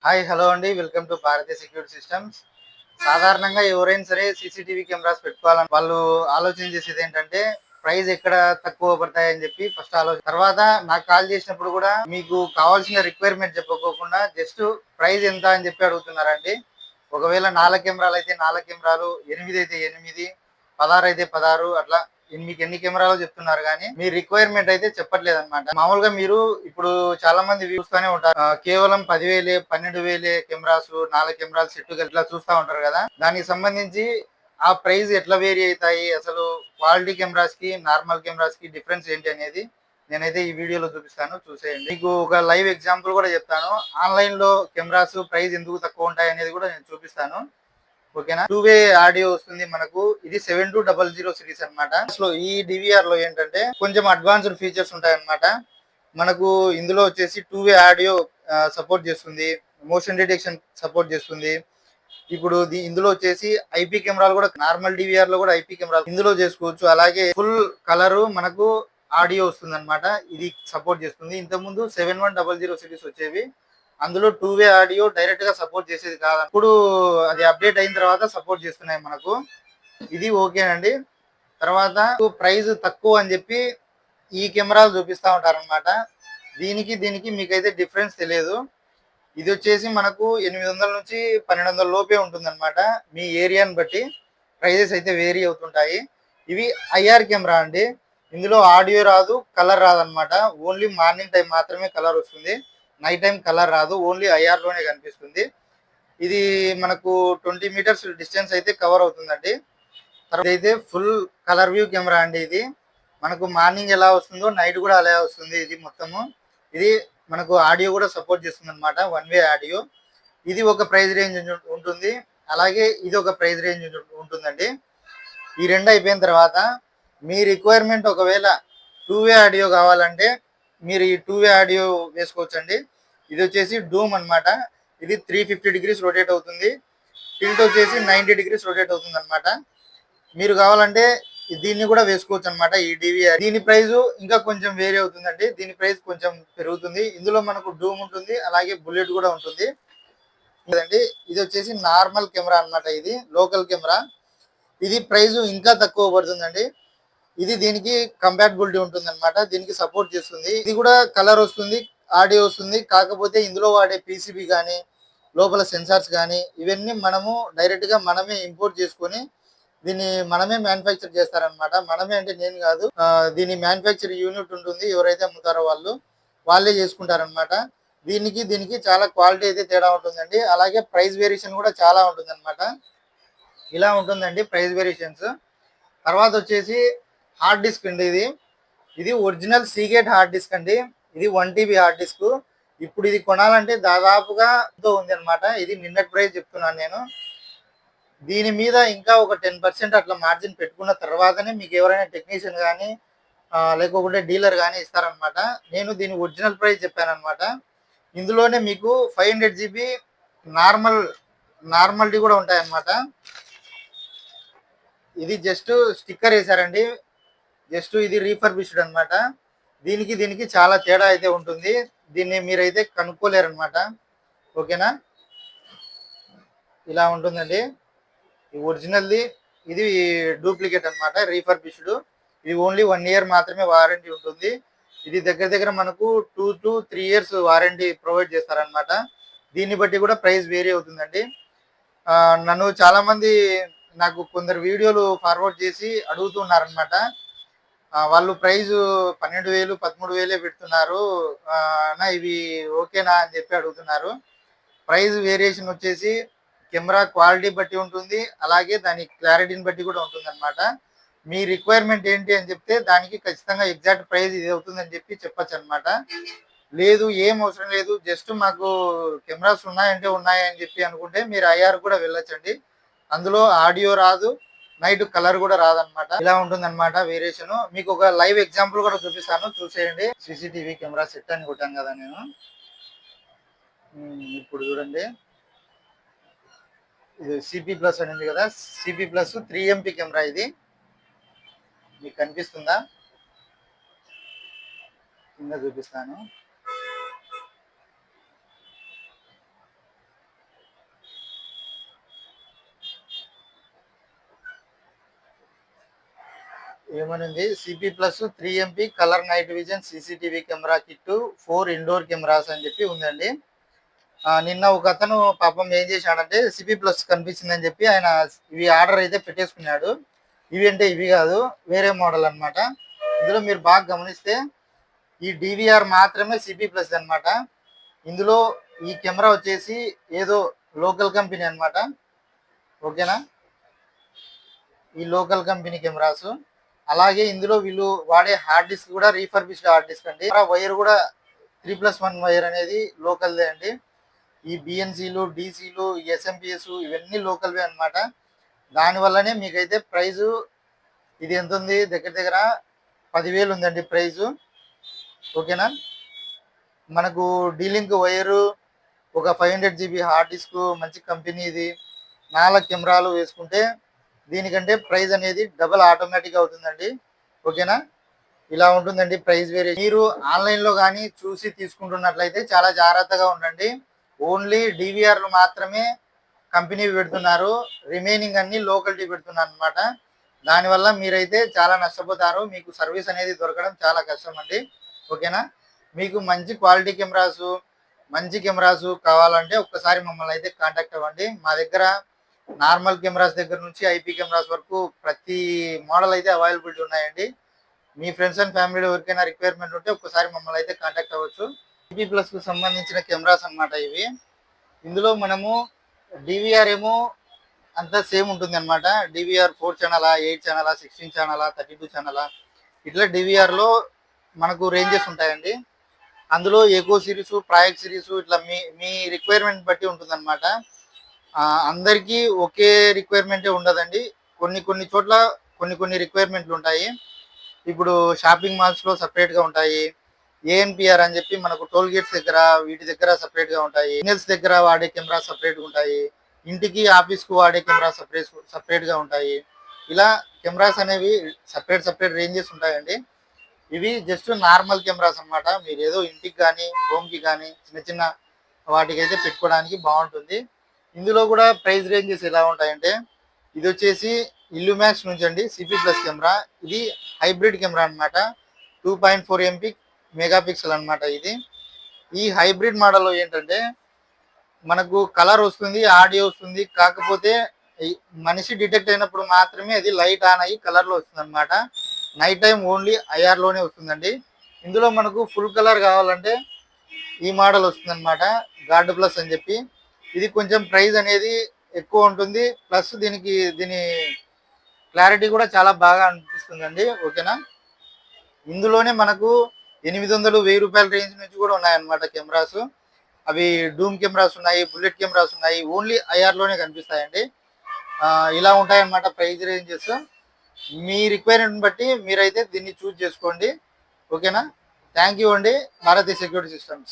Hi hello అండి. Welcome to Bharatiya security systems. సాధారణంగా ఎవరైనా సరే సీసీటీవీ కెమెరాస్ పెట్టుకోవాలని వాళ్ళు ఆలోచన చేసేది ఏంటంటే ప్రైస్ ఎక్కడ తక్కువ పడతాయని చెప్పి ఫస్ట్ ఆలోచన. తర్వాత నాకు కాల్ చేసినప్పుడు కూడా మీకు కావాల్సిన రిక్వైర్మెంట్ చెప్పుకోకుండా జస్ట్ ప్రైస్ ఎంత అని చెప్పి అడుగుతున్నారండి. ఒకవేళ 4 కెమెరాలు అయితే 4 కెమెరాలు, 8 అయితే 8, 16 అయితే 16 అట్లా మీకు ఎన్ని కెమెరాలు చెప్తున్నారు కానీ మీ రిక్వైర్మెంట్ అయితే చెప్పట్లేదు అనమాట. మామూలుగా మీరు ఇప్పుడు చాలా మంది చూస్తూనే ఉంటారు. కేవలం 10,000 12,000 కెమెరాస్ 4 కెమెరాలు సెట్ ఇట్లా చూస్తూ ఉంటారు కదా. దానికి సంబంధించి ఆ ప్రైస్ ఎట్లా వేరీ అవుతాయి, అసలు క్వాలిటీ కెమెరాస్ కి నార్మల్ కెమెరాస్ కి డిఫరెన్స్ ఏంటి అనేది నేనైతే ఈ వీడియోలో చూపిస్తాను, చూసేయండి. మీకు ఒక లైవ్ ఎగ్జాంపుల్ కూడా చెప్తాను. ఆన్లైన్ లో కెమెరాస్ ప్రైస్ ఎందుకు తక్కువ ఉంటాయి అనేది కూడా నేను చూపిస్తాను. ఓకేనా. 2-వే ఆడియో వస్తుంది మనకు. ఇది 7200 సిరీస్ అనమాట. సో ఈ డివిఆర్ లో ఏంటంటే కొంచెం అడ్వాన్స్డ్ ఫీచర్స్ ఉంటాయి అనమాట. మనకు ఇందులో వచ్చేసి 2-వే ఆడియో సపోర్ట్ చేస్తుంది, మోషన్ డిటెక్షన్ సపోర్ట్ చేస్తుంది. ఇప్పుడు ఇందులో వచ్చేసి ఐపీ కెమెరాలు కూడా, నార్మల్ డివిఆర్ లో కూడా ఐపీ కెమెరాలు ఇందులో చేసుకోవచ్చు. అలాగే ఫుల్ కలర్ మనకు ఆడియో వస్తుంది అనమాట. ఇది సపోర్ట్ చేస్తుంది. ఇంతకుముందు 7100 సిరీస్ వచ్చేవి, అందులో 2-వే ఆడియో డైరెక్ట్ గా సపోర్ట్ చేసేది కాదు. ఇప్పుడు అది అప్డేట్ అయిన తర్వాత సపోర్ట్ చేస్తున్నాయి మనకు. ఇది ఓకేనండి. తర్వాత ప్రైస్ తక్కువ అని చెప్పి ఈ కెమెరాలు చూపిస్తా ఉంటారనమాట. దీనికి దీనికి మీకైతే డిఫరెన్స్ తెలియదు. ఇది వచ్చేసి మనకు 800 నుంచి 1200 లోపే ఉంటుందన్నమాట. మీ ఏరియాని బట్టి ప్రైజెస్ అయితే వేరీ అవుతుంటాయి. ఇవి ఐఆర్ కెమెరా అండి. ఇందులో ఆడియో రాదు, కలర్ రాదనమాట. ఓన్లీ మార్నింగ్ టైం మాత్రమే కలర్ వస్తుంది, నైట్ టైం కలర్ రాదు, ఓన్లీ ఐఆర్ లోనే కనిపిస్తుంది. ఇది మనకు 20 మీటర్స్ డిస్టెన్స్ అయితే కవర్ అవుతుందండి. తర్వాత అయితే ఫుల్ కలర్ వ్యూ కెమెరా అండి. ఇది మనకు మార్నింగ్ ఎలా వస్తుందో నైట్ కూడా అలా వస్తుంది. ఇది మొత్తము ఇది మనకు ఆడియో కూడా సపోర్ట్ చేస్తుంది అనమాట, 1-వే ఆడియో. ఇది ఒక ప్రైస్ రేంజ్ ఉంటుంది, అలాగే ఇది ఒక ప్రైస్ రేంజ్ ఉంటుందండి. ఈ రెండు అయిపోయిన తర్వాత మీ రిక్వైర్మెంట్ ఒకవేళ 2-వే ఆడియో కావాలంటే మీరు ఈ 2-వే ఆడియో వేసుకోవచ్చండి. ఇది వచ్చేసి డూమ్ అనమాట. ఇది 350 డిగ్రీస్ రొటేట్ అవుతుంది. టిల్ట్ వచ్చేసి 90 డిగ్రీస్ రొటేట్ అవుతుంది అనమాట. మీరు కావాలంటే దీన్ని కూడా వేసుకోవచ్చు అనమాట. ఈ డివిఆర్ దీని ప్రైస్ ఇంకా కొంచెం వేరే అవుతుందండి. దీని ప్రైస్ కొంచెం పెరుగుతుంది. ఇందులో మనకు డూమ్ ఉంటుంది, అలాగే బుల్లెట్ కూడా ఉంటుంది. ఇది వచ్చేసి నార్మల్ కెమెరా అనమాట. ఇది లోకల్ కెమెరా. ఇది ప్రైస్ ఇంకా తక్కువ పడుతుందండి. ఇది దీనికి కంపాటబిలిటీ ఉంటుంది అనమాట, దీనికి సపోర్ట్ చేస్తుంది. ఇది కూడా కలర్ వస్తుంది, ఆడియో వస్తుంది. కాకపోతే ఇందులో వాడే పీసీబీ కానీ లోపల సెన్సార్స్ కానీ ఇవన్నీ మనము డైరెక్ట్ గా మనమే ఇంపోర్ట్ చేసుకొని దీన్ని మనమే మ్యానుఫ్యాక్చర్ చేస్తారనమాట. మనమే అంటే నేను కాదు, దీని మ్యానుఫ్యాక్చర్ యూనిట్ ఉంటుంది, ఎవరైతే అమ్ముతారో వాళ్ళే చేసుకుంటారనమాట. దీనికి దీనికి చాలా క్వాలిటీ అయితే తేడా ఉంటుందండి. అలాగే ప్రైస్ వేరియేషన్ కూడా చాలా ఉంటుంది అనమాట. ఇలా ఉంటుందండి ప్రైస్ వేరియేషన్స్. తర్వాత వచ్చేసి హార్డ్ డిస్క్ అండి. ఇది ఇది ఒరిజినల్ సీగేట్ హార్డ్ డిస్క్ అండి. ఇది 1 TB హార్డ్ డిస్క్. ఇప్పుడు ఇది కొనాలంటే దాదాపుగా ఉంది అనమాట. ఇది నిన్నటి ప్రైస్ చెప్తున్నాను నేను. దీని మీద ఇంకా ఒక 10% అట్లా మార్జిన్ పెట్టుకున్న తర్వాతనే మీకు ఎవరైనా టెక్నీషియన్ కానీ లేకపోతే డీలర్ కానీ ఇస్తారనమాట. నేను దీని ఒరిజినల్ ప్రైస్ చెప్పాను అనమాట. ఇందులోనే మీకు 500 GB నార్మల్ది కూడా ఉంటాయన్నమాట. ఇది జస్ట్ స్టిక్కర్ వేసారండి, జస్ట్ ఇది రీఫర్బిష్డ్ అనమాట. దీనికి దీనికి చాలా తేడా అయితే ఉంటుంది. దీన్ని మీరైతే కనుక్కోలేరు అనమాట. ఓకేనా. ఇలా ఉంటుందండి ఈ ఒరిజినల్ది. ఇది డూప్లికేట్ అనమాట, రీఫర్బిష్డ్. ఇది ఓన్లీ 1 year మాత్రమే వారంటీ ఉంటుంది. ఇది దగ్గర దగ్గర మనకు 2 to 3 years వారంటీ ప్రొవైడ్ చేస్తారనమాట. దీన్ని బట్టి కూడా ప్రైస్ వేరీ అవుతుందండి. నన్ను చాలా మంది నాకు కొందరు వీడియోలు ఫార్వర్డ్ చేసి అడుగుతున్నారనమాట. వాళ్ళు ప్రైజ్ 12,000 13,000 పెడుతున్నారు అన్న, ఇవి ఓకేనా అని చెప్పి అడుగుతున్నారు. ప్రైస్ వేరియేషన్ వచ్చేసి కెమెరా క్వాలిటీ బట్టి ఉంటుంది, అలాగే దాని క్లారిటీని బట్టి కూడా ఉంటుంది అనమాట. మీ రిక్వైర్మెంట్ ఏంటి అని చెప్తే దానికి ఖచ్చితంగా ఎగ్జాక్ట్ ప్రైస్ ఇది అవుతుందని చెప్పి చెప్పచ్చు అనమాట. లేదు ఏం అవసరం లేదు, జస్ట్ మాకు కెమెరాస్ ఉన్నాయంటే ఉన్నాయని చెప్పి అనుకుంటే మీరు ఐఆర్ కూడా వెళ్ళొచ్చండి. అందులో ఆడియో రాదు, నైట్ కలర్ కూడా రాదనమాట. ఇలా ఉంటుంది అనమాట వేరియేషన్. మీకు ఒక లైవ్ ఎగ్జాంపుల్ కూడా చూపిస్తాను, చూసేయండి. సీసీటీవీ కెమెరా సెట్ అని కొట్టాను కదా నేను. ఇప్పుడు చూడండి, ఇది సిపి ప్లస్ అని ఉంది కదా, సిపి ప్లస్ 3MP కెమెరా. ఇది మీకు కనిపిస్తుందా? కింద చూపిస్తాను. ఏమనుంది, CP plus 3 MP colour night vision CCTV camera kit 4 indoor cameras అని చెప్పి ఉందండి. నిన్న ఒక అతను పాపం ఏం చేశాడంటే సిపి ప్లస్ కనిపించిందని చెప్పి ఆయన ఇవి ఆర్డర్ అయితే పెట్టేసుకున్నాడు. ఇవి అంటే ఇవి కాదు, వేరే మోడల్ అన్నమాట. ఇందులో మీరు బాగా గమనిస్తే ఈ డివిఆర్ మాత్రమే సిపి ప్లస్ అన్నమాట. ఇందులో ఈ కెమెరా వచ్చేసి ఏదో లోకల్ కంపెనీ అన్నమాట. ఓకేనా, ఈ లోకల్ కంపెనీ కెమెరాస్. అలాగే ఇందులో వీళ్ళు వాడే హార్డ్ డిస్క్ కూడా రీఫర్బిష్డ్ హార్డ్ డిస్క్ అండి. వైర్ కూడా 3+1 వైర్ అనేది లోకల్దే అండి. ఈ బిఎన్సీలు, డీసీలు, ఎస్ఎంపిఎస్ ఇవన్నీ లోకల్వే అన్నమాట. దానివల్లనే మీకైతే ప్రైజు ఇది ఎంత ఉంది, దగ్గర దగ్గర 10,000 ఉందండి ప్రైజు. ఓకేనా, మనకు డీలింక్ వైరు, ఒక 500 GB హార్డ్ డిస్క్, మంచి కంపెనీ ఇది, 4 కెమెరాలు వేసుకుంటే దీనికంటే ప్రైస్ అనేది డబల్ ఆటోమేటిక్ అవుతుందండి. ఓకేనా, ఇలా ఉంటుందండి ప్రైస్ వేరే. మీరు ఆన్లైన్లో కానీ చూసి తీసుకుంటున్నట్లయితే చాలా జాగ్రత్తగా ఉండండి. ఓన్లీ డివిఆర్లు మాత్రమే కంపెనీ పెడుతున్నారు, రిమైనింగ్ అన్ని లోకల్టీ పెడుతున్నారు అనమాట. దానివల్ల మీరైతే చాలా నష్టపోతారు, మీకు సర్వీస్ అనేది దొరకడం చాలా కష్టం అండి. ఓకేనా, మీకు మంచి క్వాలిటీ కెమెరాస్ కావాలంటే ఒక్కసారి మమ్మల్ని అయితే కాంటాక్ట్ అవ్వండి. మా దగ్గర నార్మల్ కెమెరాస్ దగ్గర నుంచి ఐపీ కెమెరాస్ వరకు ప్రతి మోడల్ అయితే అవైలబిలిటీ ఉన్నాయండి. మీ ఫ్రెండ్స్ అండ్ ఫ్యామిలీలో ఎవరికైనా రిక్వైర్మెంట్ ఉంటే ఒక్కసారి మమ్మల్ని అయితే కాంటాక్ట్ అవ్వచ్చు. ఐపీ ప్లస్కు సంబంధించిన కెమెరాస్ అన్నమాట ఇవి. ఇందులో మనము డివిఆర్ ఏమో అంతా సేమ్ ఉంటుంది అనమాట. డివిఆర్ 4 ఛానలా, 8 ఛానలా, 16 ఛానలా, 32 ఛానలా, ఇట్లా డివిఆర్లో మనకు రేంజెస్ ఉంటాయండి. అందులో ఎకో సిరీస్, ప్రాజెక్ట్ సిరీస్ ఇట్లా మీ మీ రిక్వైర్మెంట్ బట్టి ఉంటుందన్నమాట. అందరికీ ఒకే రిక్వైర్మెంటే ఉండదండి. కొన్ని చోట్ల కొన్ని రిక్వైర్మెంట్లు ఉంటాయి. ఇప్పుడు షాపింగ్ మాల్స్లో సపరేట్గా ఉంటాయి. ఏఎన్పిఆర్ అని చెప్పి మనకు టోల్ గేట్స్ దగ్గర వీటి దగ్గర సపరేట్గా ఉంటాయి. సిగ్నల్స్ దగ్గర వాడే కెమెరా సపరేట్గా ఉంటాయి. ఇంటికి ఆఫీస్కు వాడే కెమెరా సపరేట్గా ఉంటాయి. ఇలా కెమెరాస్ అనేవి సపరేట్ రేంజెస్ ఉంటాయండి. ఇవి జస్ట్ నార్మల్ కెమెరాస్ అన్నమాట. మీరు ఏదో ఇంటికి కానీ హోమ్కి కానీ చిన్న వాటికి అయితే పెట్టుకోవడానికి బాగుంటుంది. ఇందులో కూడా ప్రైస్ రేంజెస్ ఎలా ఉంటాయంటే, ఇది వచ్చేసి ఇల్యూమాక్స్ నుంచి అండి, సిపి ప్లస్ కెమెరా. ఇది హైబ్రిడ్ కెమెరా అనమాట. 2.4 MP మెగాపిక్సెల్ అనమాట ఇది. ఈ హైబ్రిడ్ మోడల్లో ఏంటంటే మనకు కలర్ వస్తుంది, ఆడియో వస్తుంది. కాకపోతే మనిషి డిటెక్ట్ అయినప్పుడు మాత్రమే అది లైట్ ఆన్ అయ్యి కలర్లో వస్తుంది అనమాట. నైట్ టైం ఓన్లీ ఐఆర్లోనే వస్తుందండి. ఇందులో మనకు ఫుల్ కలర్ కావాలంటే ఈ మోడల్ వస్తుంది అనమాట, గార్డ్ ప్లస్ అని చెప్పి. ఇది కొంచెం ప్రైస్ అనేది ఎక్కువ ఉంటుంది, ప్లస్ దీని క్లారిటీ కూడా చాలా బాగా అనిపిస్తుందండి. ఓకేనా, ఇందులోనే మనకు 800-1000 రూపాయల రేంజ్ నుంచి కూడా ఉన్నాయన్నమాట కెమెరాస్. అవి డూమ్ కెమెరాస్ ఉన్నాయి, బుల్లెట్ కెమెరాస్ ఉన్నాయి, ఓన్లీ ఐఆర్లోనే కనిపిస్తాయండి. ఇలా ఉంటాయన్నమాట ప్రైస్ రేంజెస్. మీ రిక్వైర్మెంట్ బట్టి మీరైతే దీన్ని చూజ్ చేసుకోండి. ఓకేనా, థ్యాంక్ యూ అండి, భారతీయ సెక్యూరిటీ సిస్టమ్స్.